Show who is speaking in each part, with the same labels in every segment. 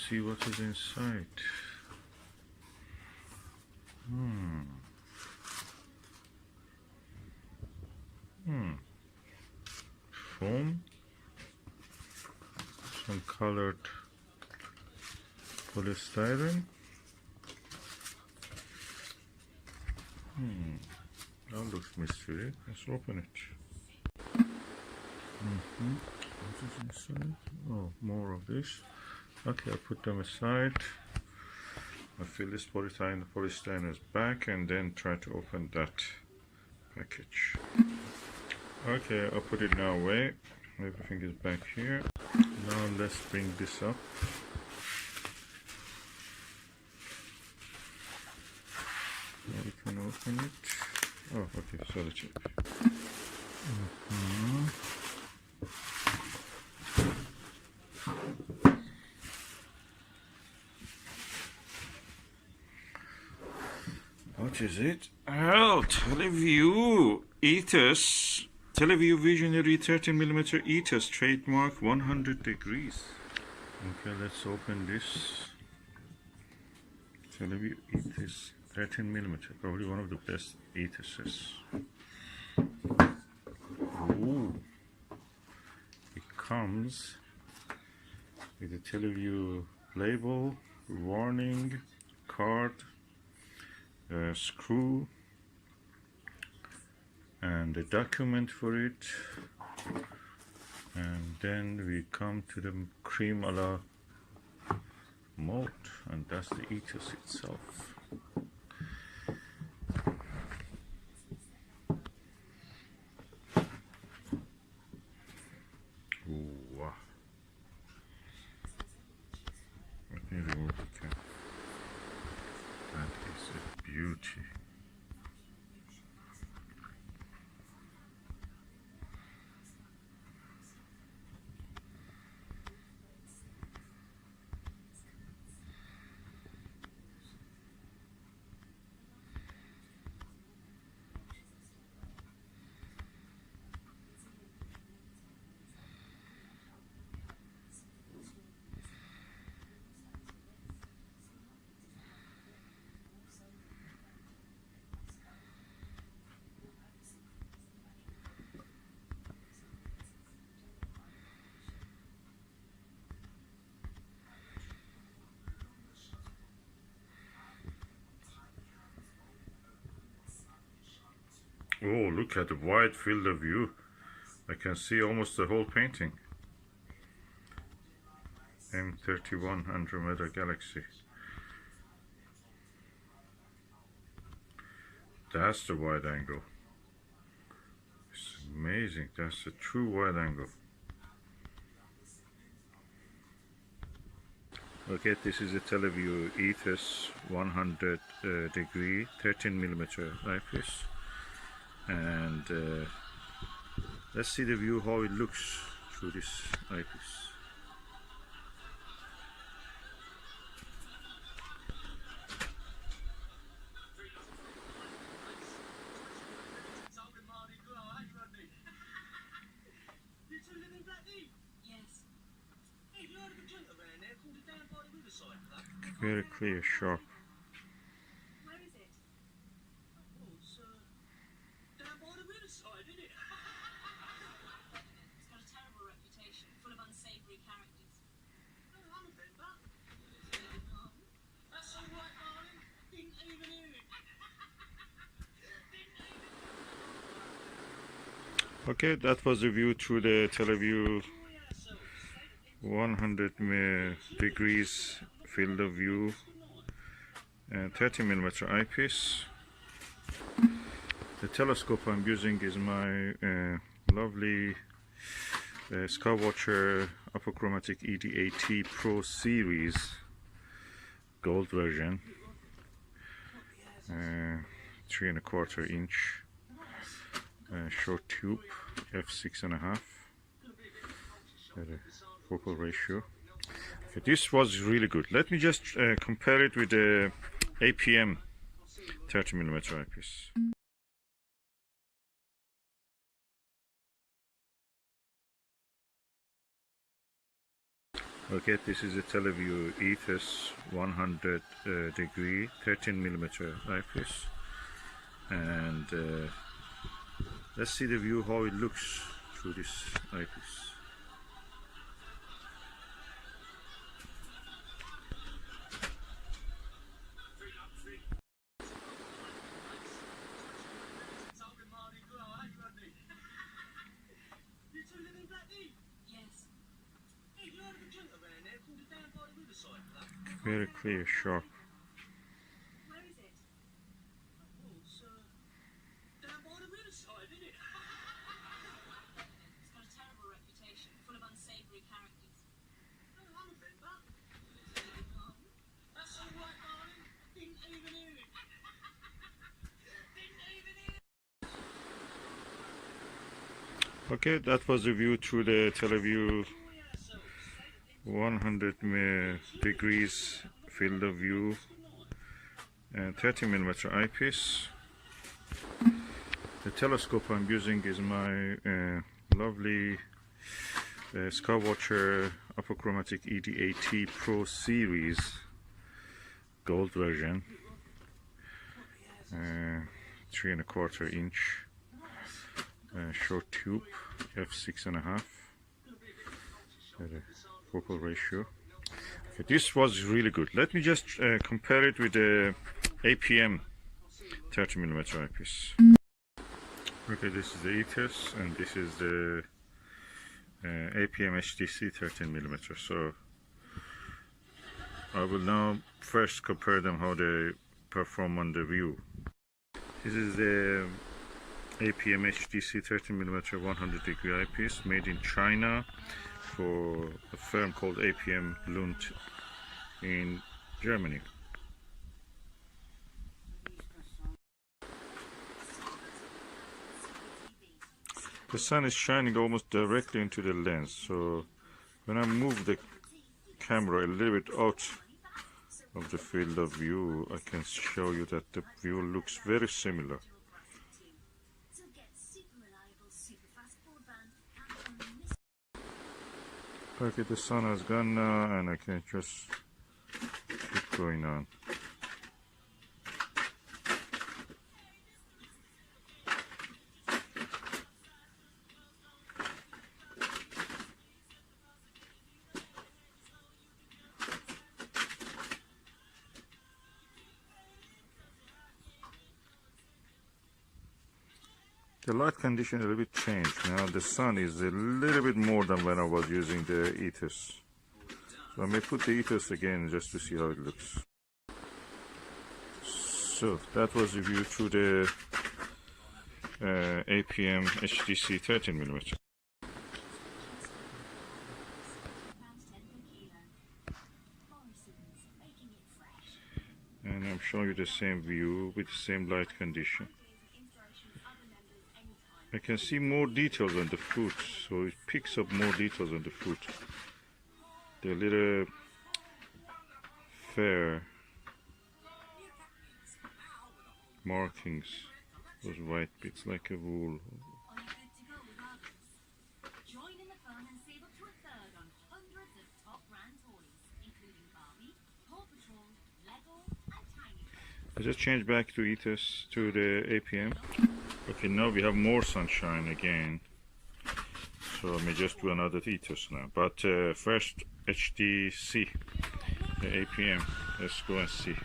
Speaker 1: see what is inside. Foam, some colored polystyrene. That looks mystery. Let's open it. What is inside? Oh, more of this. Okay, I'll put them aside. I'll fill this polystyrene's back and then try to open that package. Okay, I'll put it now away. Everything is back here. Now let's bring this up. Now we can open it. Oh, okay, solid chip. What is it? Oh, Tele Vue Ethos. Tele Vue Visionary 13mm Ethos trademark 100 degrees. Okay, let's open this. Tele Vue Ethos 13mm, probably one of the best ethoses. Ooh. It comes with a Tele Vue label, warning, card, screw, and a document for it, and then we come to the cream a la mode, and that's the Ethos itself. Ooh, wow. Let me remove the cap. That is a beauty. Oh, look at the wide field of view. I can see almost the whole painting. M31 Andromeda Galaxy. That's the wide angle. It's amazing. That's a true wide angle. Okay, this is a Tele Vue Ethos 100 degree 13mm eyepiece. And let's see the view, how it looks through this eyepiece. Very clear, sharp. Okay, that was the view through the Tele Vue 100 degrees field of view and 30mm eyepiece. The telescope I'm using is my lovely Skywatcher Apochromatic ED80 Pro Series gold version, 3¼ inch. Short tube, f6.5, focal ratio. Okay, this was really good. Let me just compare it with the APM 30mm eyepiece. Okay, this is a Tele Vue Ethos 100 degree 13mm eyepiece, and let's see the view how it looks through this eyepiece. Very clear, sharp.
Speaker 2: Where is it? Oh, it's down by the riverside, isn't it? It's got a terrible reputation, full of unsavoury characters. Oh, I'm a member. That's all right, darling. Didn't even hear it. Didn't even hear it.
Speaker 1: Okay, that was the view through the Tele Vue 100 degrees field of view and 30mm eyepiece. The telescope I'm using is my lovely Skywatcher Apochromatic ED80 Pro Series gold version, 3¼ inch short tube, f6.5. Focal ratio. Okay, this was really good. Let me just compare it with the APM 30mm eyepiece. Okay, this is the Ethos and this is the APM HDC 13mm. So I will now first compare them how they perform on the view. This is the APM HDC 13mm 100 degree eyepiece made in China for a firm called APM Lund in Germany. The sun is shining almost directly into the lens, so when I move the camera a little bit out of the field of view, I can show you that the view looks very similar. Okay, the sun has gone now and I can just keep going on. The light condition a little bit changed. Now the sun is a little bit more than when I was using the Ethos. So I may put the Ethos again just to see how it looks. So that was the view through the APM HDC 13mm. And I'm showing you the same view with the same light condition. I can see more details on the foot, so it picks up more details on the foot. The little fair markings, those white bits like a wool. I just changed back to Ethos to the APM. Okay, now we have more sunshine again, so I may just do another Ethos now. But first HDC, the APM. Let's go and see.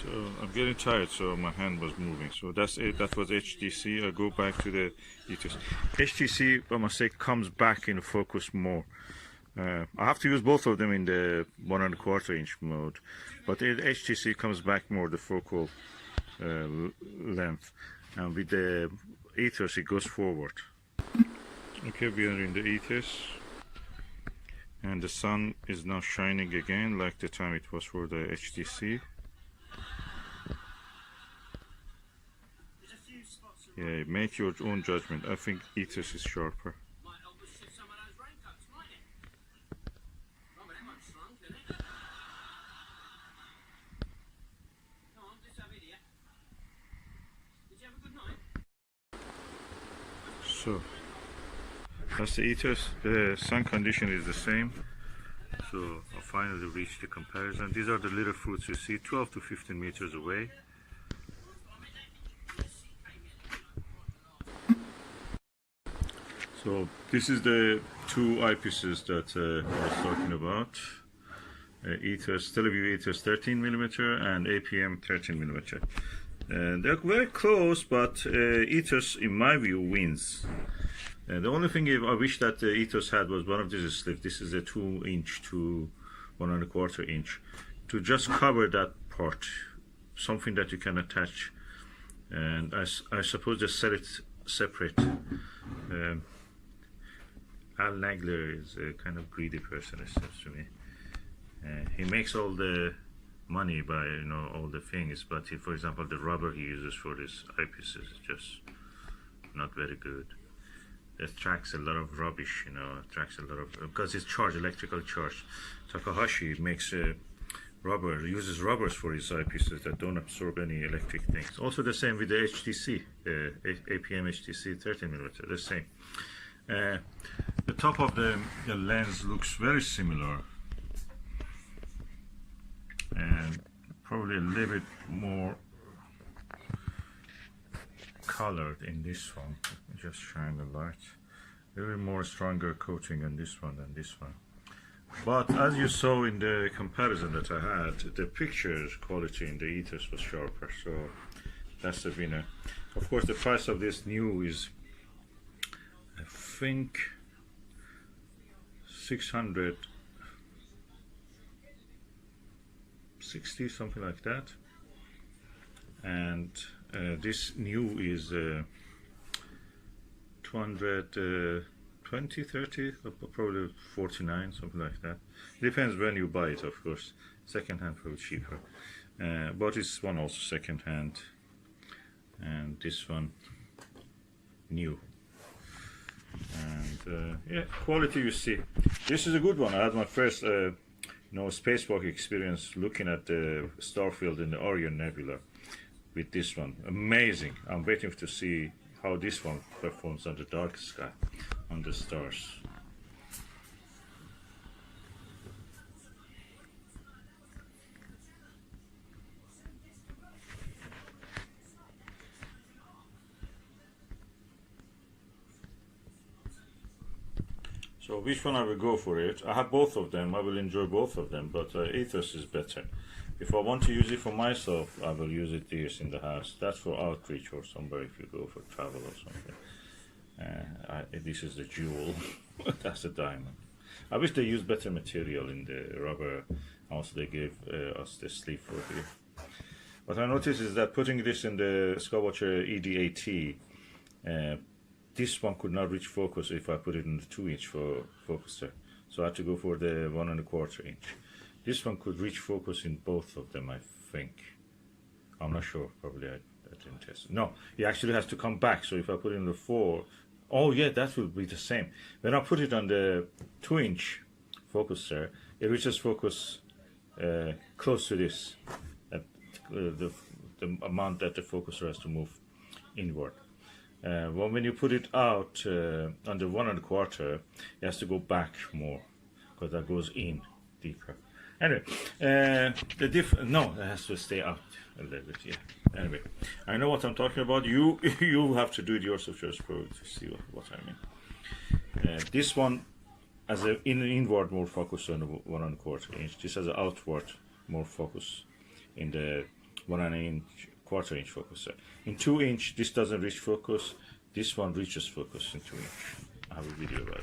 Speaker 1: So I'm getting tired, so my hand was moving. So that's it. That was HDC. I'll go back to the Ethos. HDC, I must say, comes back in focus more. I have to use both of them in the 1¼ inch mode, but the HDC comes back more the focal length, and with the Ethos it goes forward. Okay, we are in the Ethos, And the sun is now shining again like the time it was for the HDC. Yeah, make your own judgment. I think Ethos is sharper. So that's the Ethos. The sun condition is the same. So I finally reached the comparison. These are the little fruits you see, 12 to 15 meters away. So this is the two eyepieces that I was talking about. Ethos, Tele Vue Ethos 13mm and APM 13mm. They're very close, but Ethos, in my view, wins. The only thing I wish that the Ethos had was one of these slips. This is a 2" to 1¼ inch, to just cover that part, something that you can attach. And I suppose just sell it separate. Al Nagler is a kind of greedy person, it seems to me. He makes all the money by all the things, but for example, the rubber he uses for his eyepieces is just not very good. It attracts a lot of rubbish, attracts a lot of, because it's electrical charge. Takahashi makes uses rubbers for his eyepieces that don't absorb any electric things. Also the same with the HDC, APM HDC 13mm, the same. The top of the lens looks very similar, and probably a little bit more colored in this one. Let me just shine the light. A little more stronger coating on this one than this one. But as you saw in the comparison that I had, the picture quality in the Ethos was sharper, so that's the winner. Of course, the price of this new is, I think, 660, something like that. And this new is 220, 30, probably 49, something like that. Depends when you buy it, of course. Second hand probably cheaper. But this one also second hand, and this one new. And yeah, quality you see. This is a good one. I had my first spacewalk experience looking at the star field in the Orion Nebula with this one. Amazing. I'm waiting to see how this one performs on the dark sky, on the stars. So which one I will go for it? I have both of them. I will enjoy both of them, but Ethos is better. If I want to use it for myself, I will use it here in the house. That's for outreach or somewhere if you go for travel or something. This is the jewel. That's the diamond. I wish they used better material in the rubber. Also, they gave us the sleeve for here. What I noticed is that putting this in the Skywatcher ED-AT, this one could not reach focus if I put it in the 2" focuser. So I had to go for the 1¼ inch. This one could reach focus in both of them, I think. I'm not sure, probably I didn't test it. No, it actually has to come back. So if I put it in the 4, oh yeah, that will be the same. When I put it on the 2" focuser, it reaches focus close to this, the amount that the focuser has to move inward. Well, when you put it out on the 1¼ it has to go back more, because that goes in deeper. Anyway, no, it has to stay out a little bit. Yeah. Anyway, I know what I'm talking about. You have to do it yourself just to see what I mean. This one has an inward more focus on the 1¼ inch. This has an outward more focus in the 1¼ inch focuser. In 2" this doesn't reach focus. This one reaches focus in 2". I have a video about it.